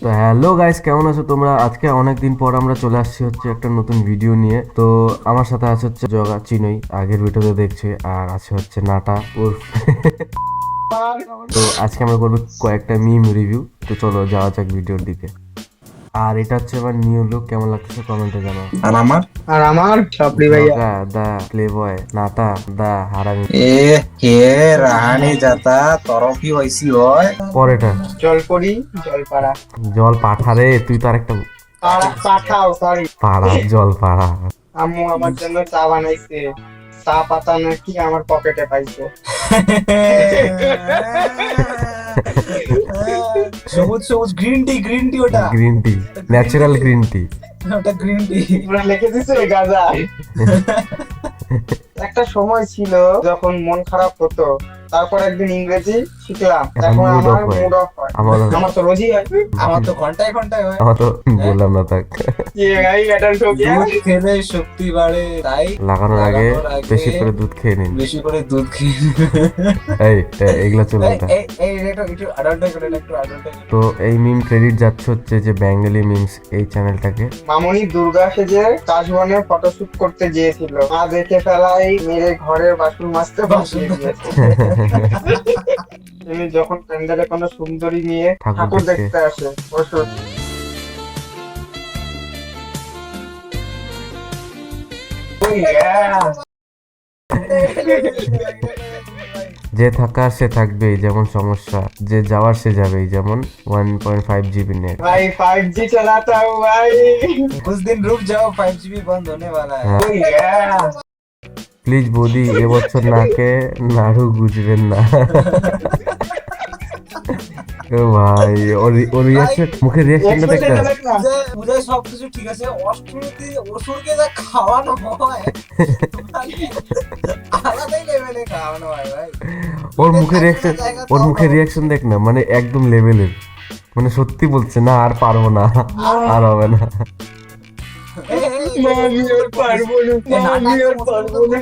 তো hello guys, কেমন আছো তোমরা? আজকে অনেকদিন পর আমরা চলে আসছি হচ্ছে একটা নতুন ভিডিও নিয়ে। তো আমার সাথে আছে হচ্ছে জগা চিনই, আগের ভিডিওতে দেখছে, আর আছে হচ্ছে নাটা উর্ফ তো আজকে আমরা করবো কয়েকটা মিম রিভিউ। তো চলো যাওয়া যাক ভিডিওর দিকে। আর এটা হচ্ছে আমার নিউ লুক, কেমন লাগতেছে কমেন্টে জানাও। আর আমার আর আমার সাপড়ি ভাইয়া জগা দা প্লে বয়, নাটা দা হারামি। এ হে রাহানে যাতা তরফি হইছি হয় পরেটা জলপরি জলপাড়া জল পাঠা রে, তুই তো আরেকটা পাঠাও সরি পাড়া, জল পাড়া। আম্মু আমার জন্য চা বানাইছে। চা পাতা নাকি আমার পকেটে পাইছে। সবুজ সবুজ গ্রিন টি ওটা green tea, natural green tea. ওটা গ্রিন টি। পুরো লিখে দিছে গাজা। একটা সময় ছিল যখন মন খারাপ হতো, তারপর একদিন ইংরেজি শিখলাম, এখন এখন mood আমার off হয়। মুড অফ হয়। আমার আমার তো রোজই হয়। আমার তো ঘন্টায় ঘন্টায় হয়। আমার তো বললাম না থাক। কি ভাই এটা ঠকিয়া দুধ খেলে শক্তি বাড়ে, তাই লাগানোর আগে বেশি করে দুধ খেয়ে নিন। বেশি করে দুধ খেয়ে এইগুলা চলবে না। একটু আডাল্টাই করে একটু আডাল্টাই। তো এই মিম ক্রেডিট যাচ্ছে হচ্ছে যে বেঙ্গলি মিমস এই চ্যানেলটাকে। মামনি দুর্গা সেজে কাশবনে ফটোশুট করতে গিয়েছিল, মা দেখে ফেলাই মেরে ঘরের বাসন মাজতে বসিয়ে দিয়েছে। তুমি যখন প্যান্ডেলে কোনো সুন্দরী নিয়ে ঠাকুর ঠাকুর দেখতে দেখতে আসে, বসো। Oh yeah! যে থাকার সে থাকবেই, যেমন সমস্যা, যে যাওয়ার সে যাবেই, যেমন 1.5 জিবি নেট। भाई 5G चलाता हूँ भाई। कुछ दिन रुक जाओ, 5GB बंद होने वाला है। Oh yeah! প্লিজ বৌদি এবছর নাকে নাড়ু গুজবেন না। ও ভাই, ওর রিয়াকশন, মুখের রিয়াকশনটা দেখতে পূজায় সবকিছু ঠিক আছে, অষ্টমীতে অসুরকে যা খাওয়ানো হয় আলাদাই লেভেলে খাওয়ানো হয় ভাই। ওর মুখের রিয়াকশন, ওর মুখের রিয়াকশন দেখ না, মানে একদম লেভেলের, মানে সত্যি বলছে না আর পারবো না, আর হবে না। मामी और पार्वनो, मामी और पार्वनो।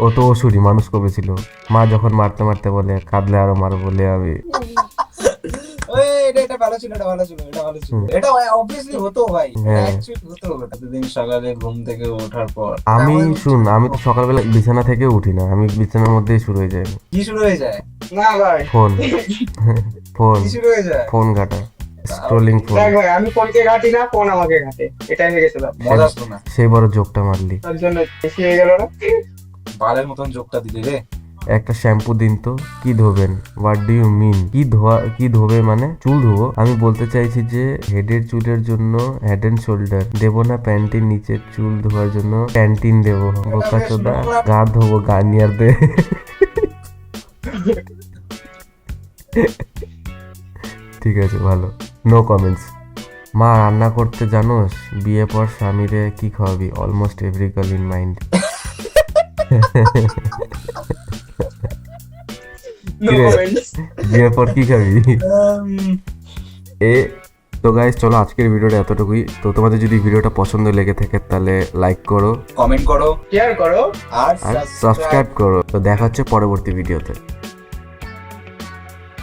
ও তো অসুরি মানুষ কবে ছিল, মা যখন মারতে মারতে বলে কাঁদলে আরো মারো বলে আমি। এটা ভালো ছিল, এটা ভালো ছিল, এটা ভালো ছিল। এটা অবভিয়াসলি হতো ভাই, হ্যাঁ। অ্যাকচুয়ালি হতো। প্রতিদিন সকালে ঘুম থেকে ওঠার পর আমি আমি তো সকালবেলা বিছানা থেকে উঠি না, আমি বিছানার মধ্যেই শুরু হয়ে যায় কি শুরু হয়ে যায়? না ভাই, ফোন ফোন কি শুরু হয়ে যায়? ফোন ঘাটা, স্ক্রোলিং ফোন। দেখ ভাই, আমি ফোনকে ঘাটি না, ফোন আমাকে ঘাটে, এটাই হয়ে গেছিল। মজা আসতো না, সেই বড় জোকটা মারলি। তার জন্য বেশি হয়ে গেল না। বালের মতন যোগটা দিলি রে। একটা শ্যাম্পু দিন তো। কি ধোবেন? What do you mean? কি ধোবে মানে? চুল ধোবো? আমি বলতে চাইছি যে হেডের চুলের জন্য হেড এন্ড শোল্ডার দেবো না, প্যান্টির নিচের চুল ধোয়ার জন্য প্যান্টিন দেবো। বোকা চোদা, গা ধোবো গার্নিয়ার দে। ঠিক আছে, ভালো, নো কমেন্টস। মা রান্না করতে জানোস? বিয়ে পর স্বামীরে কি খাওয়াবি? Almost every girl in mind. No comments. বিয়ের পর কি খাবি? এ তো গাইস, চলো আজকের ভিডিওটা এতটুকুই। তো তোমাদের যদি ভিডিওটা পছন্দ লেগে থাকে তাহলে লাইক করো, কমেন্ট করো, শেয়ার করো। আর আর সাবস্ক্রাইব করো। তো দেখা হচ্ছে পরবর্তী ভিডিওতে।